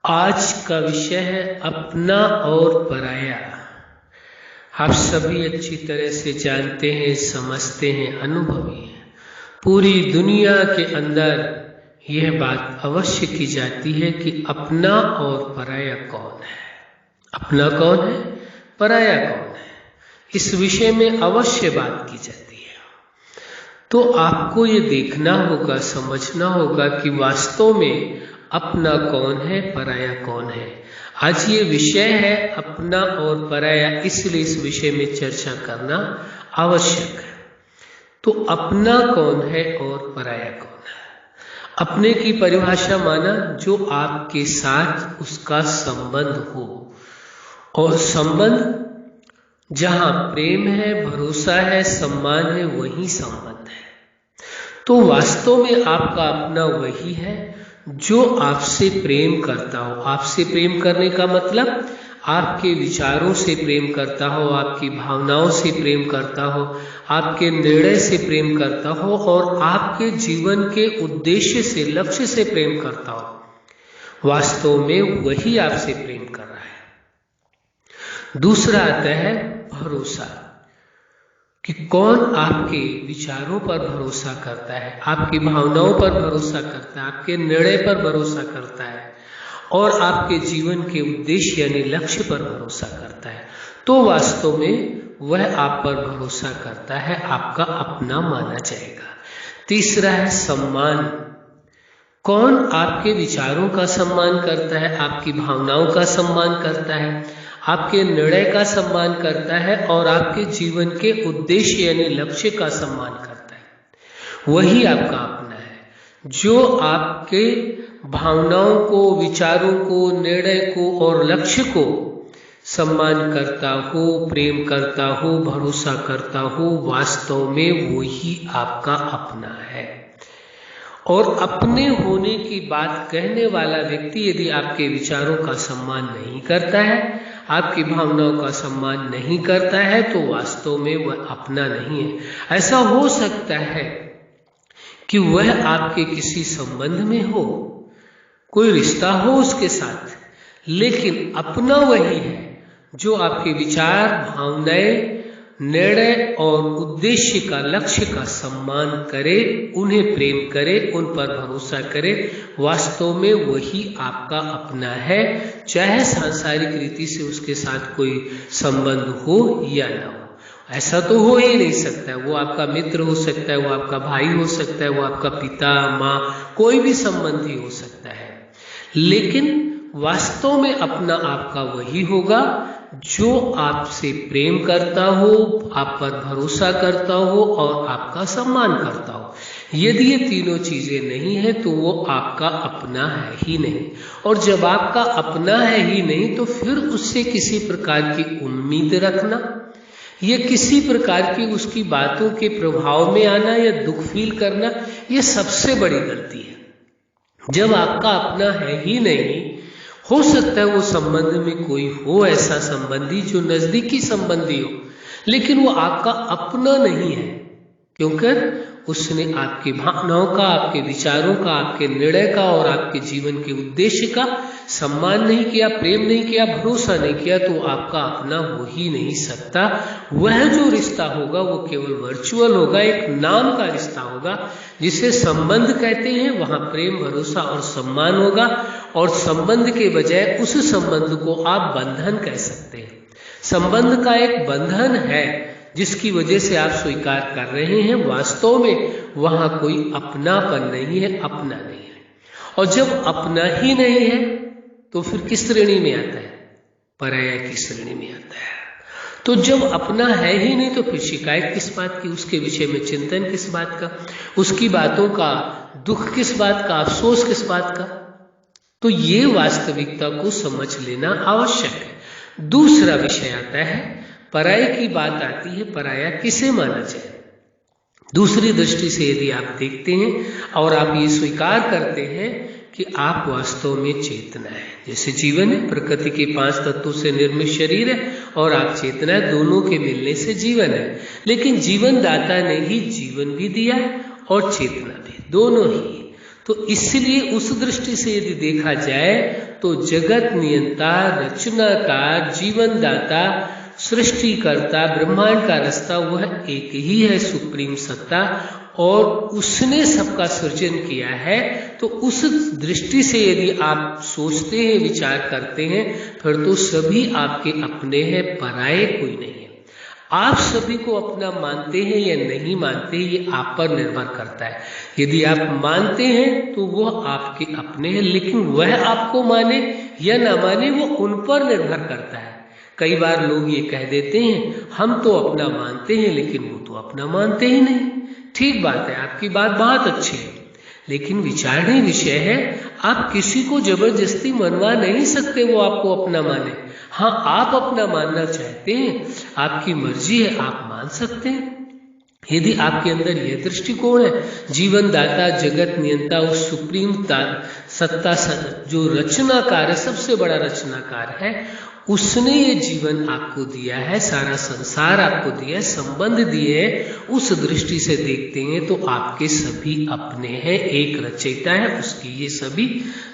आज का विषय है अपना और पराया। आप सभी अच्छी तरह से जानते हैं, समझते हैं, अनुभवी हैं। पूरी दुनिया के अंदर यह बात अवश्य की जाती है कि अपना और पराया कौन है। अपना कौन है, पराया कौन है, इस विषय में अवश्य बात की जाती है। तो आपको ये देखना होगा, समझना होगा कि वास्तव में अपना कौन है, पराया कौन है। आज ये विषय है अपना और पराया, इसलिए इस विषय में चर्चा करना आवश्यक है। तो अपना कौन है और पराया कौन है। अपने की परिभाषा माना जो आपके साथ उसका संबंध हो, और संबंध जहां प्रेम है, भरोसा है, सम्मान है, वही संबंध है। तो वास्तव में आपका अपना वही है जो आपसे प्रेम करता हो। आपसे प्रेम करने का मतलब आपके विचारों से प्रेम करता हो, आपकी भावनाओं से प्रेम करता हो, आपके निर्णय से प्रेम करता हो, और आपके जीवन के उद्देश्य से, लक्ष्य से प्रेम करता हो। वास्तव में वही आपसे प्रेम कर रहा है। दूसरा आता है भरोसा, कि कौन आपके विचारों पर भरोसा करता है, आपकी भावनाओं पर भरोसा करता है, आपके निर्णय पर भरोसा करता है, और आपके जीवन के उद्देश्य यानी लक्ष्य पर भरोसा करता है। तो वास्तव में वह आप पर भरोसा करता है, आपका अपना माना जाएगा। तीसरा है सम्मान। कौन आपके विचारों का सम्मान करता है, आपकी भावनाओं का सम्मान करता है, आपके निर्णय का सम्मान करता है, और आपके जीवन के उद्देश्य यानी लक्ष्य का सम्मान करता है, वही आपका अपना है। जो आपके भावनाओं को, विचारों को, निर्णय को और लक्ष्य को सम्मान करता हो, प्रेम करता हो, भरोसा करता हो, वास्तव में वही आपका अपना है। और अपने होने की बात कहने वाला व्यक्ति यदि आपके विचारों का सम्मान नहीं करता है, आपकी भावनाओं का सम्मान नहीं करता है, तो वास्तव में वह अपना नहीं है। ऐसा हो सकता है कि वह आपके किसी संबंध में हो, कोई रिश्ता हो उसके साथ, लेकिन अपना वही है जो आपके विचार, भावनाएं, निर्णय और उद्देश्य का, लक्ष्य का सम्मान करे, उन्हें प्रेम करे, उन पर भरोसा करे। वास्तव में वही आपका अपना है, चाहे सांसारिक रीति से उसके साथ कोई संबंध हो या ना हो। ऐसा तो हो ही नहीं सकता। वो आपका मित्र हो सकता है, वो आपका भाई हो सकता है, वो आपका पिता, माँ, कोई भी संबंधी हो सकता है, लेकिन वास्तव में अपना आपका वही होगा जो आपसे प्रेम करता हो, आप पर भरोसा करता हो और आपका सम्मान करता हो। यदि ये तीनों चीजें नहीं है तो वो आपका अपना है ही नहीं। और जब आपका अपना है ही नहीं, तो फिर उससे किसी प्रकार की उम्मीद रखना या किसी प्रकार की उसकी बातों के प्रभाव में आना या दुख फील करना, ये सबसे बड़ी गलती है। जब आपका अपना है ही नहीं, हो सकता है वो संबंध में कोई हो ऐसा संबंधी जो नजदीकी संबंधी हो, लेकिन वो आपका अपना नहीं है, क्योंकि उसने आपकी भावनाओं का, आपके विचारों का, आपके निर्णय का और आपके जीवन के उद्देश्य का सम्मान नहीं किया, प्रेम नहीं किया, भरोसा नहीं किया, तो आपका अपना हो ही नहीं सकता। वह जो रिश्ता होगा वो केवल वर्चुअल होगा, एक नाम का रिश्ता होगा, जिसे संबंध कहते हैं। वहां प्रेम, भरोसा और सम्मान होगा, और संबंध के बजाय उस संबंध को आप बंधन कह सकते हैं। संबंध का एक बंधन है जिसकी वजह से आप स्वीकार कर रहे हैं। वास्तव में वहां कोई अपनापन नहीं है, अपना नहीं है। और जब अपना ही नहीं है तो फिर किस श्रेणी में आता है, पराया की श्रेणी में आता है। तो जब अपना है ही नहीं तो फिर शिकायत किस बात की, उसके विषय में चिंतन किस बात का, उसकी बातों का दुख किस बात का, अफसोस किस बात का। तो ये वास्तविकता को समझ लेना आवश्यक है। दूसरा विषय आता है पराये की बात आती है, पराया किसे माना जाए। दूसरी दृष्टि से यदि आप देखते हैं और आप ये स्वीकार करते हैं कि आप वास्तव में चेतना है, जैसे जीवन है, प्रकृति के 5 तत्वों से निर्मित शरीर है और आप चेतना है, दोनों के मिलने से जीवन है। लेकिन जीवन दाता ने ही जीवन भी दिया और चेतना भी, दोनों ही। तो इसलिए उस दृष्टि से यदि देखा जाए तो जगत नियंता, रचनाकार, जीवन दाता, सृष्टिकर्ता, ब्रह्मांड का रास्ता वह एक ही है, सुप्रीम सत्ता, और उसने सबका सृजन किया है। तो उस दृष्टि से यदि आप सोचते हैं, विचार करते हैं, फिर तो सभी आपके अपने हैं, पराये कोई नहीं है। आप सभी को अपना मानते हैं या नहीं मानते, ये आप पर निर्भर करता है। यदि आप मानते हैं तो वह आपके अपने हैं, लेकिन वह आपको माने या ना माने वो उन पर निर्भर करता है। कई बार लोग ये कह देते हैं हम तो अपना मानते हैं, लेकिन वो तो अपना मानते ही नहीं। ठीक बात है, आपकी बात बहुत अच्छी है, लेकिन विचारणीय विषय है, आप किसी को जबरदस्ती मनवा नहीं सकते वो आपको अपना माने। हाँ, आप अपना मानना चाहते हैं, आपकी मर्जी है, आप मान सकते हैं। यदि आपके अंदर यह दृष्टिकोण है, जीवन दाता, जगत नियंता, उस सुप्रीम सत्ता जो रचनाकार है, सबसे बड़ा रचनाकार है, उसने ये जीवन आपको दिया है, सारा संसार आपको दिया है, संबंध दिए हैं, उस दृष्टि से देखते हैं तो आपके सभी अपने हैं, एक रचयिता है, उसकी ये सभी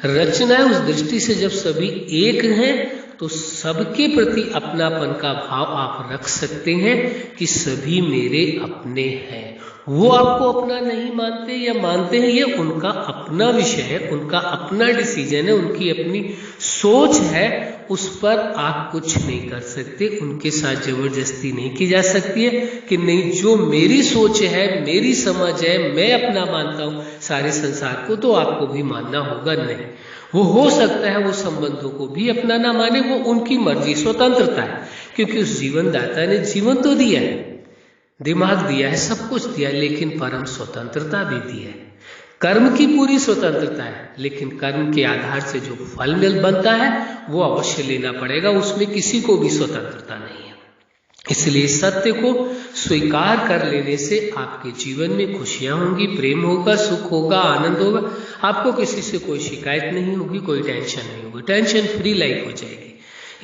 रचना है। उस दृष्टि से जब सभी एक हैं तो सबके प्रति अपनापन का भाव आप रख सकते हैं कि सभी मेरे अपने हैं। वो आपको अपना नहीं मानते या मानते हैं, ये उनका अपना विषय है, उनका अपना डिसीजन है, उनकी अपनी सोच है, उस पर आप कुछ नहीं कर सकते। उनके साथ जबरदस्ती नहीं की जा सकती है कि नहीं, जो मेरी सोच है, मेरी समझ है, मैं अपना मानता हूं सारे संसार को, तो आपको भी मानना होगा। नहीं, वो हो सकता है वो संबंधों को भी अपना ना माने, वो उनकी मर्जी, स्वतंत्रता है, क्योंकि उस जीवन दाता ने जीवन तो दिया है, दिमाग दिया है, सब कुछ दिया, लेकिन परम स्वतंत्रता भी दी है। कर्म की पूरी स्वतंत्रता है, लेकिन कर्म के आधार से जो फल मिल बनता है वो अवश्य लेना पड़ेगा, उसमें किसी को भी स्वतंत्रता नहीं है। इसलिए सत्य को स्वीकार कर लेने से आपके जीवन में खुशियां होंगी, प्रेम होगा, सुख होगा, आनंद होगा, आपको किसी से कोई शिकायत नहीं होगी, कोई टेंशन नहीं होगी, टेंशन फ्री लाइफ हो जाएगी।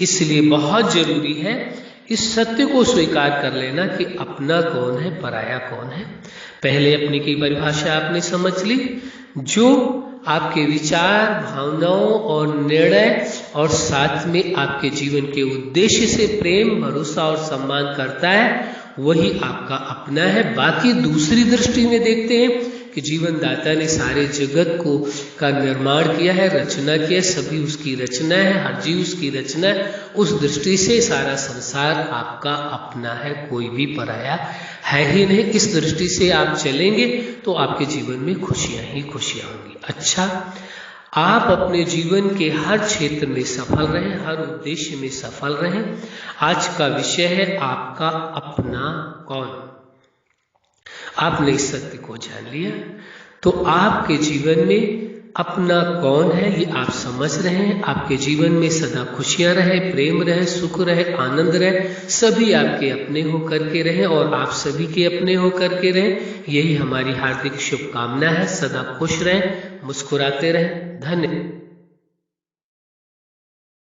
इसलिए बहुत जरूरी है इस सत्य को स्वीकार कर लेना कि अपना कौन है, पराया कौन है। पहले अपनी की परिभाषा आपने समझ ली, जो आपके विचार, भावनाओं और निर्णय और साथ में आपके जीवन के उद्देश्य से प्रेम, भरोसा और सम्मान करता है, वही आपका अपना है। बाकी दूसरी दृष्टि में देखते हैं कि जीवन दाता ने सारे जगत को का निर्माण किया है, रचना किया है, सभी उसकी रचना है, हर जीव उसकी रचना है। उस दृष्टि से सारा संसार आपका अपना है, कोई भी पराया है ही नहीं। इस दृष्टि से आप चलेंगे तो आपके जीवन में खुशियां ही खुशियां होंगी। अच्छा, आप अपने जीवन के हर क्षेत्र में सफल रहें, हर उद्देश्य में सफल रहें। आज का विषय है आपका अपना कौन। आपने इस सत्य को जान लिया तो आपके जीवन में अपना कौन है ये आप समझ रहे हैं। आपके जीवन में सदा खुशियां रहे, प्रेम रहे, सुख रहे, आनंद रहे, सभी आपके अपने होकर के रहें और आप सभी के अपने होकर के रहें। यही हमारी हार्दिक शुभकामना है। सदा खुश रहें, मुस्कुराते रहें। धन्यवाद।